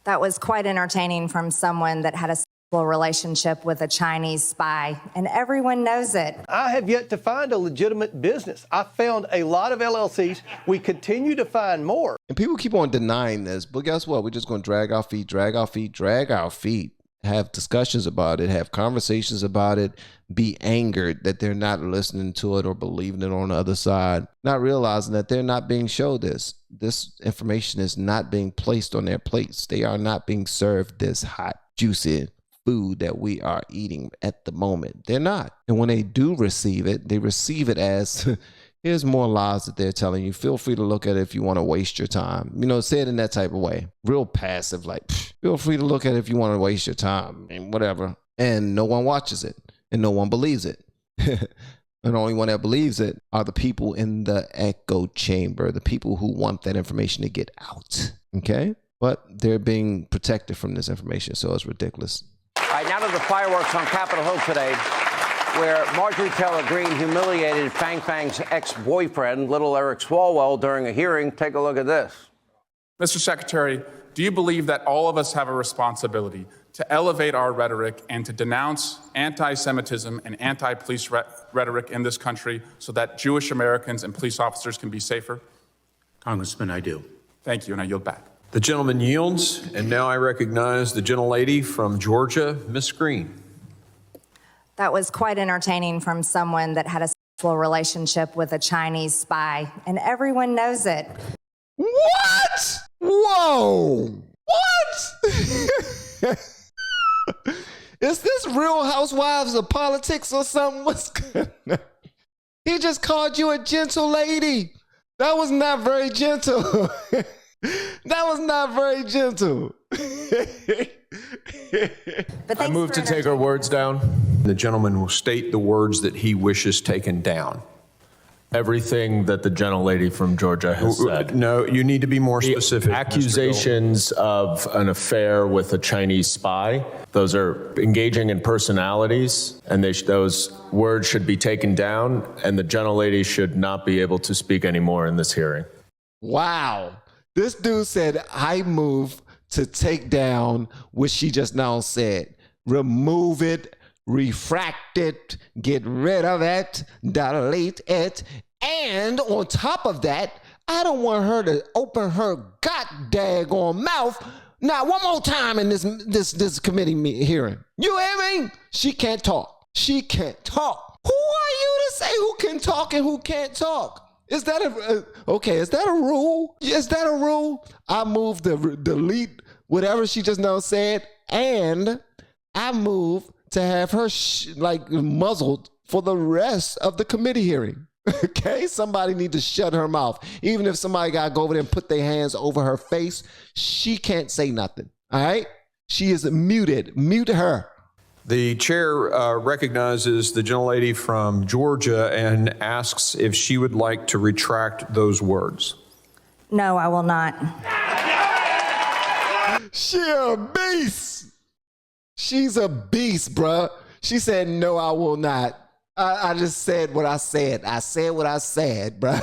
That was quite entertaining from someone that had a sexual relationship with a Chinese spy, and everyone knows it. I have yet to find a legitimate business. I found a lot of LLCs. We continue to find more. And people keep on denying this, but guess what? We're just going to drag our feet, drag our feet, drag our feet, have discussions about it, have conversations about it, be angered that they're not listening to it or believing it on the other side, not realizing that they're not being showed this. This information is not being placed on their plates. They are not being served this hot, juicy food that we are eating at the moment. They're not. And when they do receive it, they receive it as here's more lies that they're telling you. Feel free to look at it if you want to waste your time. You know, say it in that type of way. Real passive, like, feel free to look at it if you want to waste your time and whatever. And no one watches it and no one believes it. And the only one that believes it are the people in the echo chamber, the people who want that information to get out. Okay? But they're being protected from this information, so it's ridiculous. All right, now to the fireworks on Capitol Hill today, where Marjorie Taylor Greene humiliated Fang Fang's ex-boyfriend, Little Eric Swalwell, during a hearing. Take a look at this. Mr. Secretary, do you believe that all of us have a responsibility to elevate our rhetoric and to denounce anti-Semitism and anti-police rhetoric in this country so that Jewish Americans and police officers can be safer? Congressman, I do. Thank you, and I yield back. The gentleman yields, and now I recognize the gentlelady from Georgia, Ms. Greene. That was quite entertaining from someone that had a sexual relationship with a Chinese spy, and everyone knows it. What? Whoa. What? Is this Real Housewives of Politics or something? What's good? He just called you a gentle lady. That was not very gentle. That was not very gentle. I move to take our words down. The gentleman will state the words that he wishes taken down. Everything that the gentlelady from Georgia has said. No, you need to be more specific. Accusations of an affair with a Chinese spy, those are engaging in personalities, and those words should be taken down, and the gentlelady should not be able to speak anymore in this hearing. Wow. This dude said, I move to take down what she just now said. Remove it, refract it, get rid of it, delete it. And on top of that, I don't want her to open her god-daggone mouth not one more time in this committee hearing. You hear me? She can't talk. She can't talk. Who are you to say who can talk and who can't talk? Is that okay? Is that a rule? Is that a rule? I move to delete whatever she just now said, and I move to have her muzzled for the rest of the committee hearing. Okay, somebody need to shut her mouth. Even if somebody got to go over there and put their hands over her face, she can't say nothing. All right, she is muted. Mute her. The chair recognizes the gentlelady from Georgia and asks if she would like to retract those words. No, I will not. She a beast. She's a beast, bruh. She said, no, I will not. I just said what I said. I said what I said, bruh.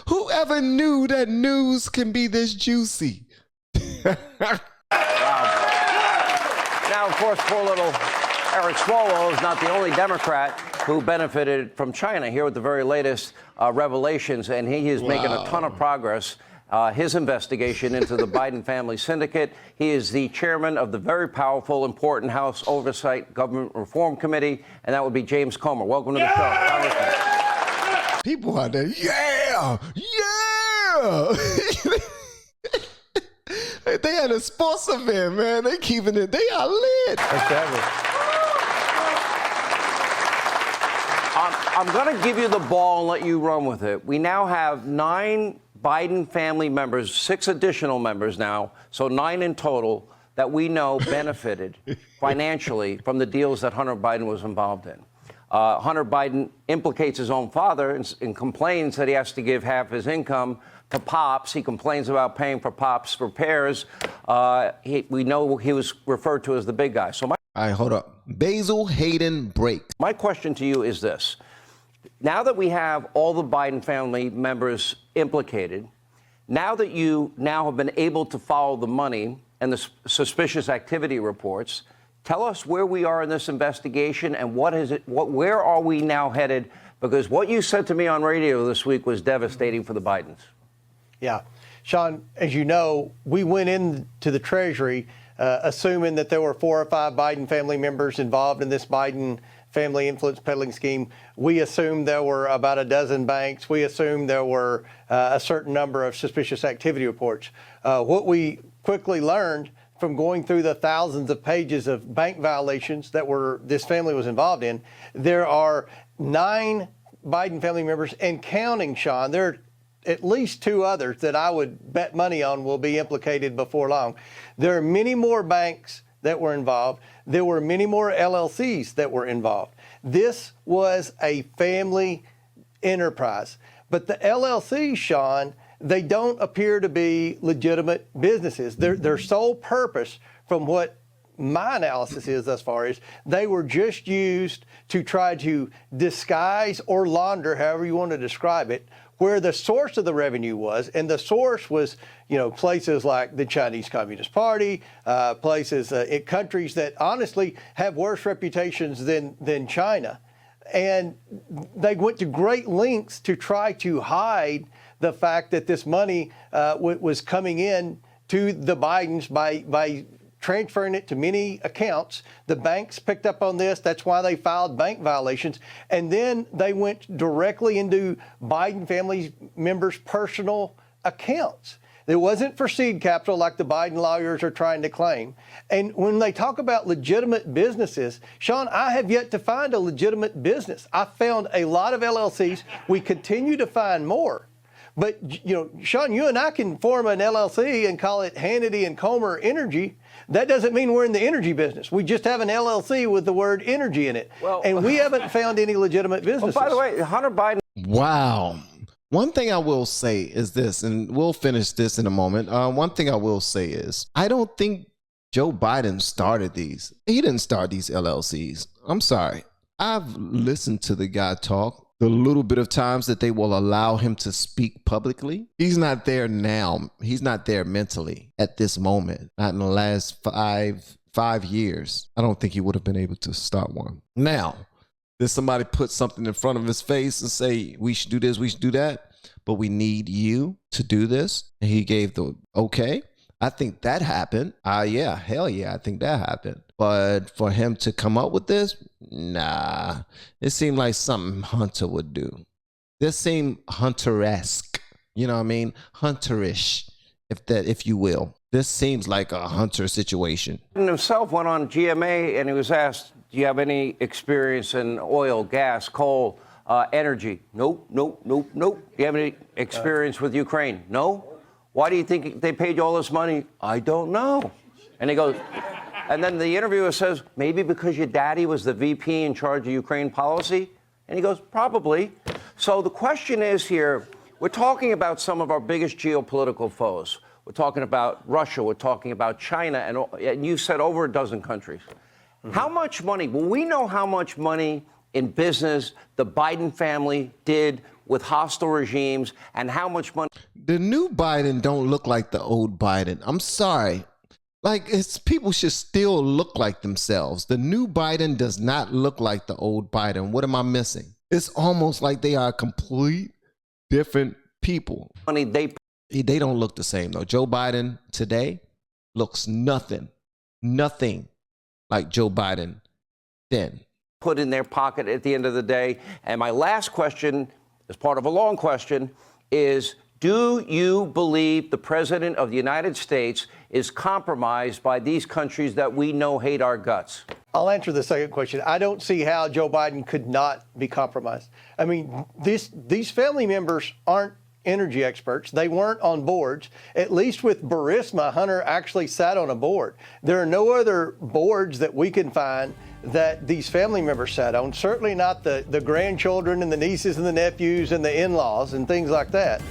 Whoever knew that news can be this juicy? Now, of course, poor little Eric Swalwell is not the only Democrat who benefited from China. Here with the very latest revelations, and he is making a ton of progress. His investigation into the Biden family syndicate. He is the chairman of the very powerful, important House Oversight Government Reform Committee, and that would be James Comer. Welcome to the show. People out there, yeah. They had a sports event, man. They keeping it. They are lit. I'm going to give you the ball and let you run with it. We now have 9 Biden family members, 6 additional members now, so 9 in total, that we know benefited financially from the deals that Hunter Biden was involved in. Hunter Biden implicates his own father and complains that he has to give half his income to Pops. He complains about paying for Pops' repairs. We know he was referred to as the big guy. So all right, hold up. Basil Hayden Brake. My question to you is this. Now that we have all the Biden family members implicated, Now that you now have been able to follow the money and the suspicious activity reports, tell us where we are in this investigation and where are we now headed? Because what you said to me on radio this week was devastating for the Bidens. Yeah. Sean, as you know, we went into the Treasury assuming that there were 4 or 5 Biden family members involved in this Biden family influence peddling scheme. We assumed there were about a dozen banks. We assumed there were a certain number of suspicious activity reports. What we quickly learned from going through the thousands of pages of bank violations that this family was involved in, there are 9 Biden family members and counting, Sean. There are at least 2 others that I would bet money on will be implicated before long. There are many more banks that were involved. There were many more LLCs that were involved. This was a family enterprise. But the LLCs, Sean, they don't appear to be legitimate businesses. Their sole purpose, from what my analysis is thus far, is they were just used to try to disguise or launder, however you want to describe it, where the source of the revenue was. And the source was, places like the Chinese Communist Party, places in countries that honestly have worse reputations than China. And they went to great lengths to try to hide the fact that this money was coming in to the Bidens by transferring it to many accounts. The banks picked up on this. That's why they filed bank violations. And then they went directly into Biden family members' personal accounts. It wasn't for seed capital like the Biden lawyers are trying to claim. And when they talk about legitimate businesses, Sean, I have yet to find a legitimate business. I found a lot of LLCs. We continue to find more. But, Sean, you and I can form an LLC and call it Hannity and Comer Energy. That doesn't mean we're in the energy business. We just have an LLC with the word energy in it. And we haven't found any legitimate businesses. By the way, Hunter Biden. Wow. One thing I will say is this, and we'll finish this in a moment. One thing I will say is, I don't think Joe Biden started these. He didn't start these LLCs. I'm sorry. I've listened to the guy talk. The little bit of times that they will allow him to speak publicly, he's not there now. He's not there mentally at this moment. Not in the last five years. I don't think he would have been able to start one. Now, did somebody put something in front of his face and say, we should do this, we should do that, but we need you to do this? And he gave the okay. I think that happened. Yeah, hell yeah, I think that happened. But for him to come up with this, nah. It seemed like something Hunter would do. This seemed Hunter-esque. You know what I mean? Hunterish, if you will. This seems like a Hunter situation. Biden himself went on GMA and he was asked, do you have any experience in oil, gas, coal, energy? Nope. Do you have any experience with Ukraine? No. Why do you think they paid you all this money? I don't know. And he goes, and then the interviewer says, maybe because your daddy was the VP in charge of Ukraine policy? And he goes, probably. So the question is here, we're talking about some of our biggest geopolitical foes. We're talking about Russia. We're talking about China. And you said over a dozen countries. Mm-hmm. How much money? Well, we know how much money in business the Biden family did with hostile regimes and how much money. The new Biden don't look like the old Biden. I'm sorry. Like, people should still look like themselves. The new Biden does not look like the old Biden. What am I missing? It's almost like they are complete different people. They don't look the same, though. Joe Biden today looks nothing like Joe Biden then. Put in their pocket at the end of the day. And my last question, as part of a long question, is do you believe the President of the United States is compromised by these countries that we know hate our guts? I'll answer the second question. I don't see how Joe Biden could not be compromised. I mean, these family members aren't energy experts. They weren't on boards. At least with Burisma, Hunter actually sat on a board. There are no other boards that we can find that these family members sat on, certainly not the grandchildren and the nieces and the nephews and the in-laws and things like that.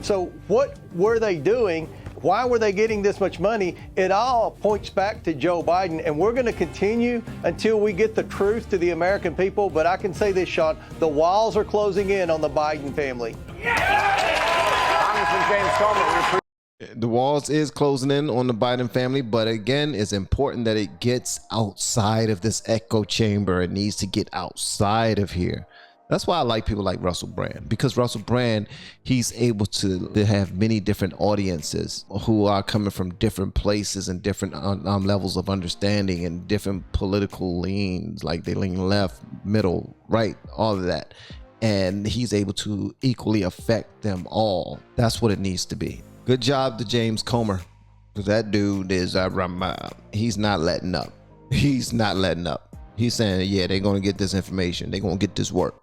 So what were they doing? Why were they getting this much money? It all points back to Joe Biden, and we're going to continue until we get the truth to the American people. But I can say this, Sean, the walls are closing in on the Biden family. Congressman Congressman James Comer. We appreciate The walls is closing in on the Biden family, but again, it's important that it gets outside of this echo chamber. It needs to get outside of here. That's why I like people like Russell Brand, because Russell Brand, he's able to have many different audiences who are coming from different places and different levels of understanding and different political leans, like they lean left, middle, right, all of that. And he's able to equally affect them all. That's what it needs to be. Good job to James Comer, because that dude is he's not letting up. He's not letting up. He's saying, yeah, they're going to get this information. They're going to get this work.